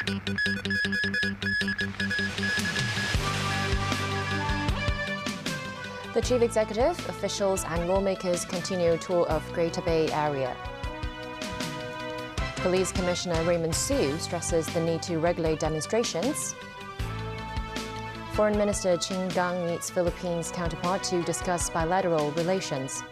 The chief executive, officials and lawmakers continue a tour of Greater Bay Area. Police Commissioner Raymond Siu stresses the need to regulate demonstrations. Foreign Minister Qin Gang meets Philippines counterpart to discuss bilateral relations.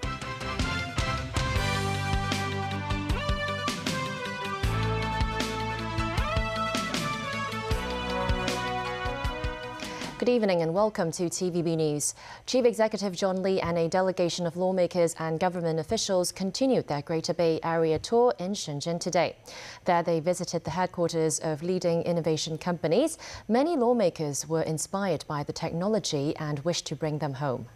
Good evening and welcome to TVB News. Chief Executive John Lee and a delegation of lawmakers and government officials continued their Greater Bay Area tour in Shenzhen today. There they visited the headquarters of leading innovation companies. Many lawmakers were inspired by the technology and wished to bring them home.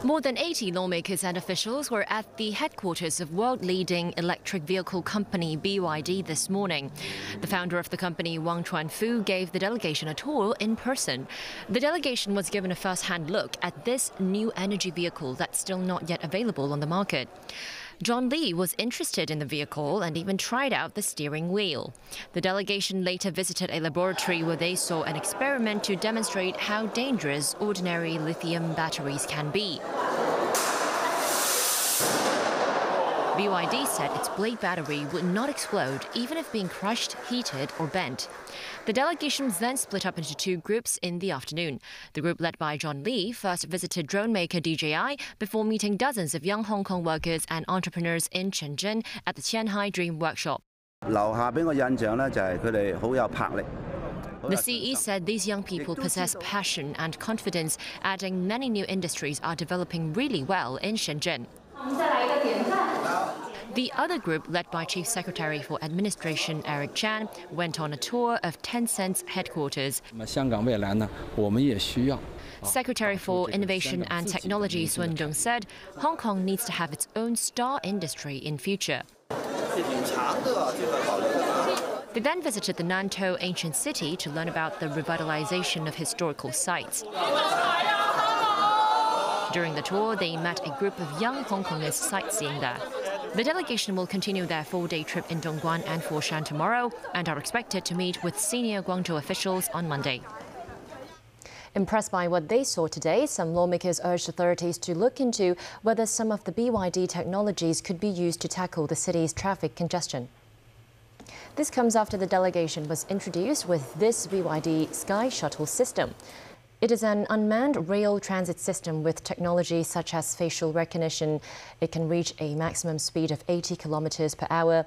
More than 80 lawmakers and officials were at the headquarters of world-leading electric vehicle company BYD this morning. The founder of the company, Wang Chuanfu, gave the delegation a tour in person. The delegation was given a first-hand look at this new energy vehicle that's still not yet available on the market. John Lee was interested in the vehicle and even tried out the steering wheel. The delegation later visited a laboratory where they saw an experiment to demonstrate how dangerous ordinary lithium batteries can be. BYD said its blade battery would not explode even if being crushed, heated or bent. The delegation was then split up into two groups in the afternoon. The group led by John Lee first visited drone maker DJI before meeting dozens of young Hong Kong workers and entrepreneurs in Shenzhen at the Qianhai Dream Workshop. The CE said these young people possess passion and confidence, adding many new industries are developing really well in Shenzhen. The other group, led by Chief Secretary for Administration Eric Chan, went on a tour of Tencent's headquarters. Secretary for Innovation and Technology Sun Dong said Hong Kong needs to have its own star industry in future. They then visited the Nantou ancient city to learn about the revitalization of historical sites. During the tour, they met a group of young Hong Kongers sightseeing there. The delegation will continue their four-day trip in Dongguan and Foshan tomorrow and are expected to meet with senior Guangzhou officials on Monday. Impressed by what they saw today, some lawmakers urged authorities to look into whether some of the BYD technologies could be used to tackle the city's traffic congestion. This comes after the delegation was introduced with this BYD Sky Shuttle system. It is an unmanned rail transit system with technology such as facial recognition. It can reach a maximum speed of 80 kilometers per hour.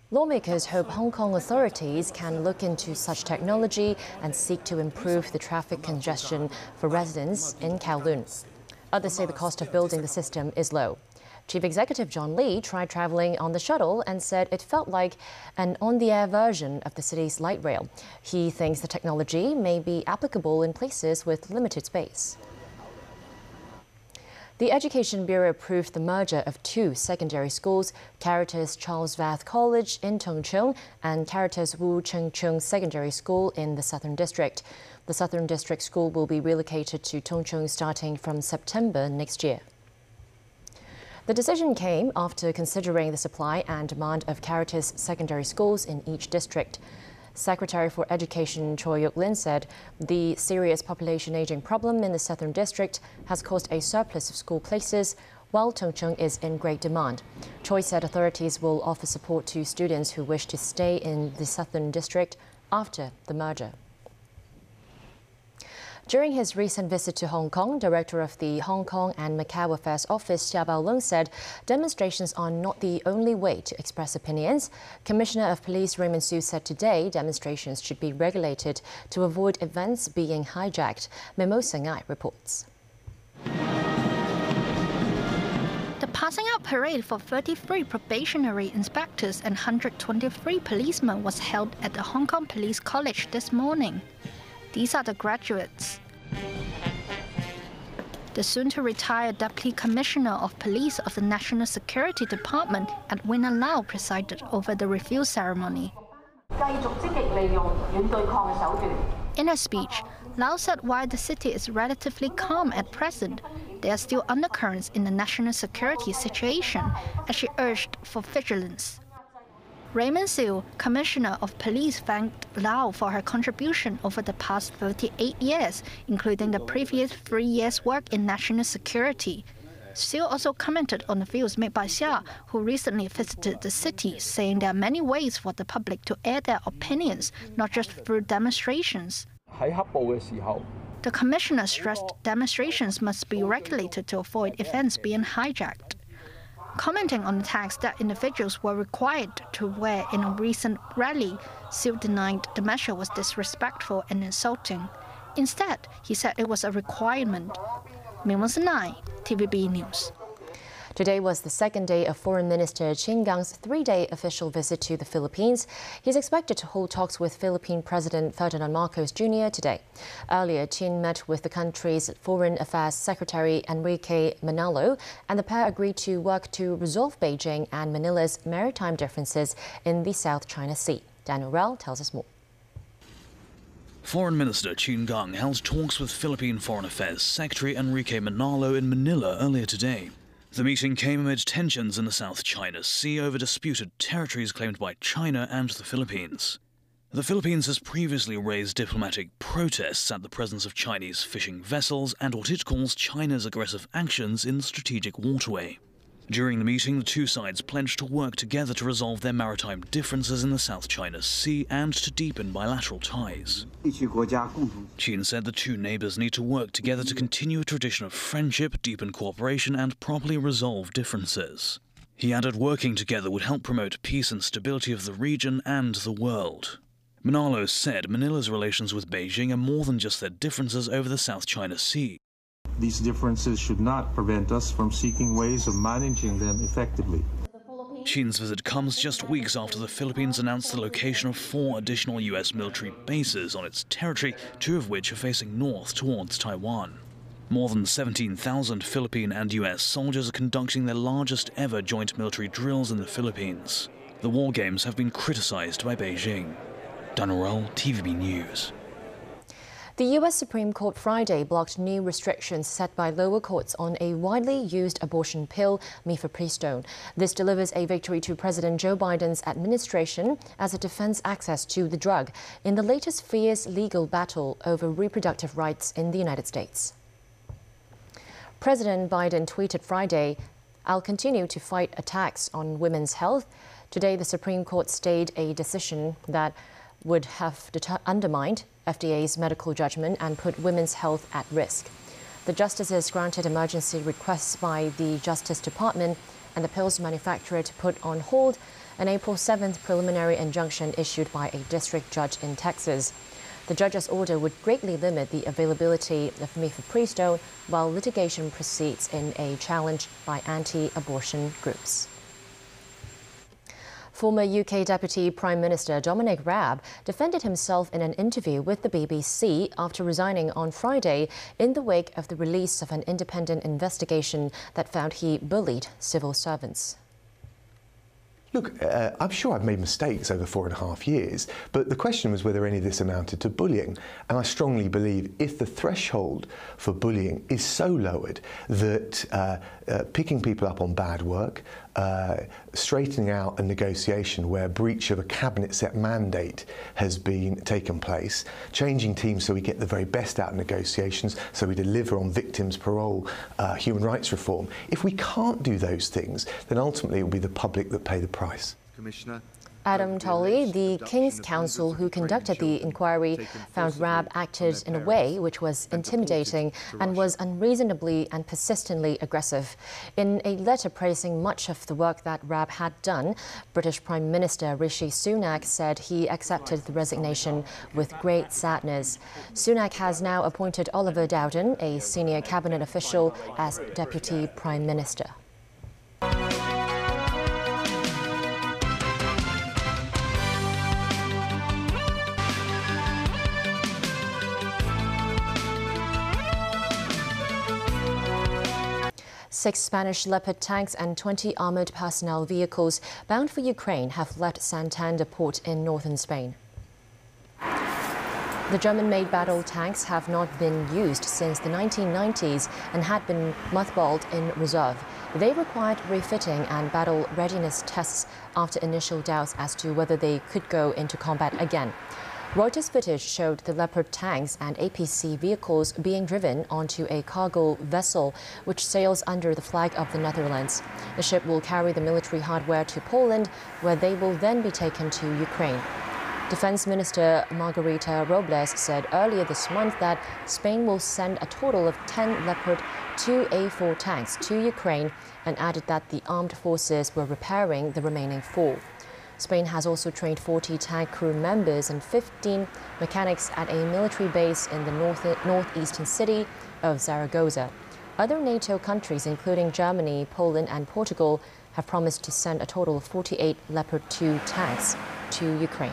Lawmakers hope Hong Kong authorities can look into such technology and seek to improve the traffic congestion for residents in Kowloon. Others say the cost of building the system is low. Chief Executive John Lee tried traveling on the shuttle and said it felt like an on-the-air version of the city's light rail. He thinks the technology may be applicable in places with limited space. The Education Bureau approved the merger of two secondary schools, Caritas Charles Vath College in Tung Chung and Caritas Wu Cheng Chung Secondary School in the Southern District. The Southern District School will be relocated to Tung Chung starting from September next year. The decision came after considering the supply and demand of Caritas secondary schools in each district. Secretary for Education Choi Yuk-lin said the serious population aging problem in the Southern District has caused a surplus of school places, while Tung Chung is in great demand. Choi said authorities will offer support to students who wish to stay in the Southern District after the merger. During his recent visit to Hong Kong, Director of the Hong Kong and Macau Affairs Office, Xia Baolong, said demonstrations are not the only way to express opinions. Commissioner of Police Raymond Siu said today demonstrations should be regulated to avoid events being hijacked. Memo Sengai reports. The passing out parade for 33 probationary inspectors and 123 policemen was held at the Hong Kong Police College this morning. These are the graduates. The soon-to-retire Deputy Commissioner of Police of the National Security Department, Edwina Lau, presided over the review ceremony. In her speech, Lau said while the city is relatively calm at present, there are still undercurrents in the national security situation, as she urged for vigilance. Raymond Siu, Commissioner of Police, thanked Lau for her contribution over the past 38 years, including the previous 3 years' work in national security. Siu also commented on the views made by Xia, who recently visited the city, saying there are many ways for the public to air their opinions, not just through demonstrations. The commissioner stressed demonstrations must be regulated to avoid events being hijacked. Commenting on the tags that individuals were required to wear in a recent rally, Siu denied the measure was disrespectful and insulting. Instead, he said it was a requirement. Mingwen Nai, TVB News. Today was the second day of Foreign Minister Qin Gang's 3-day official visit to the Philippines. He's expected to hold talks with Philippine President Ferdinand Marcos Jr. today. Earlier, Qin met with the country's Foreign Affairs Secretary Enrique Manalo, and the pair agreed to work to resolve Beijing and Manila's maritime differences in the South China Sea. Daniel Rell tells us more. Foreign Minister Qin Gang held talks with Philippine Foreign Affairs Secretary Enrique Manalo in Manila earlier today. The meeting came amid tensions in the South China Sea over disputed territories claimed by China and the Philippines. The Philippines has previously raised diplomatic protests at the presence of Chinese fishing vessels and what it calls China's aggressive actions in the strategic waterway. During the meeting, the two sides pledged to work together to resolve their maritime differences in the South China Sea and to deepen bilateral ties. Qin said the two neighbors need to work together to continue a tradition of friendship, deepen cooperation, and properly resolve differences. He added working together would help promote peace and stability of the region and the world. Manalo said Manila's relations with Beijing are more than just their differences over the South China Sea. These differences should not prevent us from seeking ways of managing them effectively. Qin's visit comes just weeks after the Philippines announced the location of 4 additional U.S. military bases on its territory, 2 of which are facing north towards Taiwan. More than 17,000 Philippine and U.S. soldiers are conducting their largest ever joint military drills in the Philippines. The war games have been criticized by Beijing. Daniel Rell, TVB News. The U.S. Supreme Court Friday blocked new restrictions set by lower courts on a widely used abortion pill, mifepristone. This delivers a victory to President Joe Biden's administration as it defends access to the drug in the latest fierce legal battle over reproductive rights in the United States. President Biden tweeted Friday, "I'll continue to fight attacks on women's health." Today, the Supreme Court stayed a decision that would have undermined FDA's medical judgment and put women's health at risk. The justices granted emergency requests by the Justice Department and the pill's manufacturer to put on hold an April 7th preliminary injunction issued by a district judge in Texas. The judge's order would greatly limit the availability of mifepristone while litigation proceeds in a challenge by anti-abortion groups. Former UK Deputy Prime Minister Dominic Raab defended himself in an interview with the BBC after resigning on Friday in the wake of the release of an independent investigation that found he bullied civil servants. Look, I'm sure I've made mistakes over 4.5 years, but the question was whether any of this amounted to bullying. And I strongly believe if the threshold for bullying is so lowered that picking people up on bad work, straightening out a negotiation where a breach of a cabinet-set mandate has been taken place, changing teams so we get the very best out of negotiations, so we deliver on victims' parole, human rights reform. If we can't do those things, then ultimately it will be the public that pay the price. Commissioner. Adam Tolley, the King's Counsel who conducted the inquiry, found Raab acted in a way which was intimidating and was unreasonably and persistently aggressive. In a letter praising much of the work that Raab had done, British Prime Minister Rishi Sunak said he accepted the resignation with great sadness. Sunak has now appointed Oliver Dowden, a senior cabinet official, as Deputy Prime Minister. Six Spanish Leopard tanks and 20 armored personnel vehicles bound for Ukraine have left Santander port in northern Spain. The German-made battle tanks have not been used since the 1990s and had been mothballed in reserve. They required refitting and battle readiness tests after initial doubts as to whether they could go into combat again. Reuters footage showed the Leopard tanks and APC vehicles being driven onto a cargo vessel which sails under the flag of the Netherlands. The ship will carry the military hardware to Poland, where they will then be taken to Ukraine. Defense Minister Margarita Robles said earlier this month that Spain will send a total of 10 Leopard 2A4 tanks to Ukraine and added that the armed forces were repairing the remaining 4. Spain has also trained 40 tank crew members and 15 mechanics at a military base in the northeastern city of Zaragoza. Other NATO countries, including Germany, Poland and Portugal, have promised to send a total of 48 Leopard 2 tanks to Ukraine.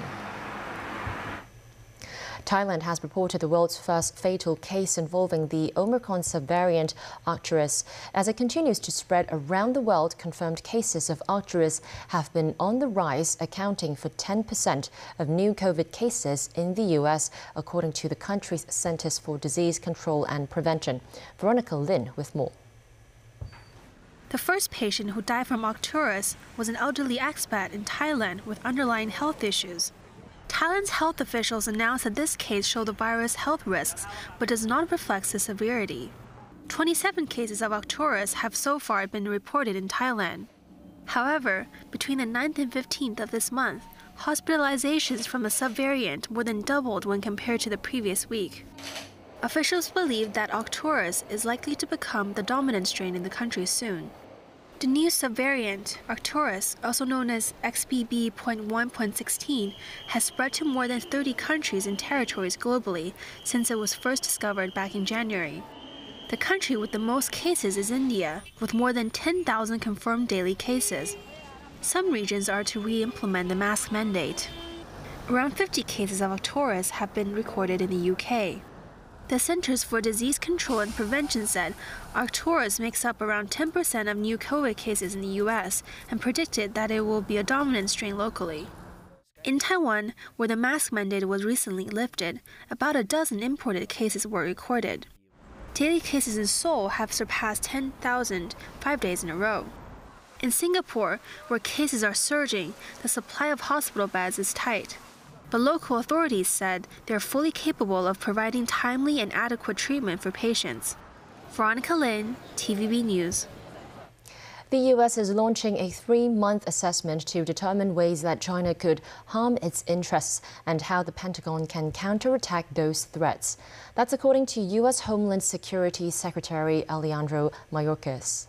Thailand has reported the world's first fatal case involving the Omicron subvariant Arcturus. As it continues to spread around the world, confirmed cases of Arcturus have been on the rise, accounting for 10% of new COVID cases in the U.S., according to the country's Centers for Disease Control and Prevention. Veronica Lin with more. The first patient who died from Arcturus was an elderly expat in Thailand with underlying health issues. Thailand's health officials announced that this case showed the virus health risks, but does not reflect the severity. 27 cases of Arcturus have so far been reported in Thailand. However, between the 9th and 15th of this month, hospitalizations from the subvariant more than doubled when compared to the previous week. Officials believe that Arcturus is likely to become the dominant strain in the country soon. The new subvariant, Arcturus, also known as XBB.1.16, has spread to more than 30 countries and territories globally since it was first discovered back in January. The country with the most cases is India, with more than 10,000 confirmed daily cases. Some regions are to re-implement the mask mandate. Around 50 cases of Arcturus have been recorded in the UK. The Centers for Disease Control and Prevention said Arcturus makes up around 10% of new COVID cases in the U.S. and predicted that it will be a dominant strain locally. In Taiwan, where the mask mandate was recently lifted, about a dozen imported cases were recorded. Daily cases in Seoul have surpassed 10,000 5 days in a row. In Singapore, where cases are surging, the supply of hospital beds is tight. But local authorities said they're fully capable of providing timely and adequate treatment for patients. Veronica Lin, TVB News. The U.S. is launching a 3-month assessment to determine ways that China could harm its interests and how the Pentagon can counterattack those threats. That's according to U.S. Homeland Security Secretary Alejandro Mayorkas.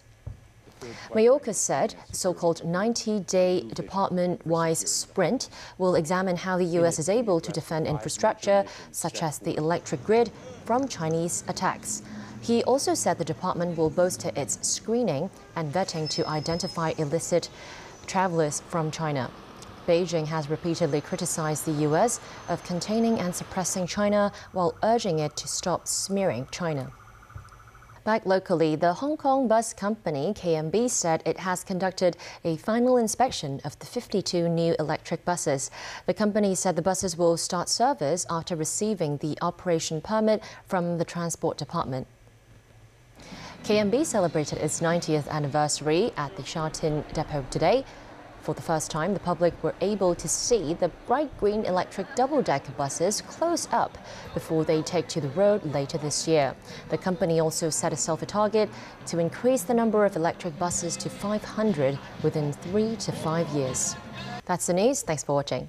Mayorkas said the so-called 90-day department-wide sprint will examine how the U.S. is able to defend infrastructure, such as the electric grid, from Chinese attacks. He also said the department will bolster its screening and vetting to identify illicit travelers from China. Beijing has repeatedly criticized the U.S. of containing and suppressing China while urging it to stop smearing China. Back locally, the Hong Kong bus company KMB said it has conducted a final inspection of the 52 new electric buses. The company said the buses will start service after receiving the operation permit from the Transport Department. KMB celebrated its 90th anniversary at the Sha Tin depot today. For the first time, the public were able to see the bright green electric double-decker buses close up before they take to the road later this year. The company also set itself a target to increase the number of electric buses to 500 within 3 to 5 years. That's the news. Thanks for watching.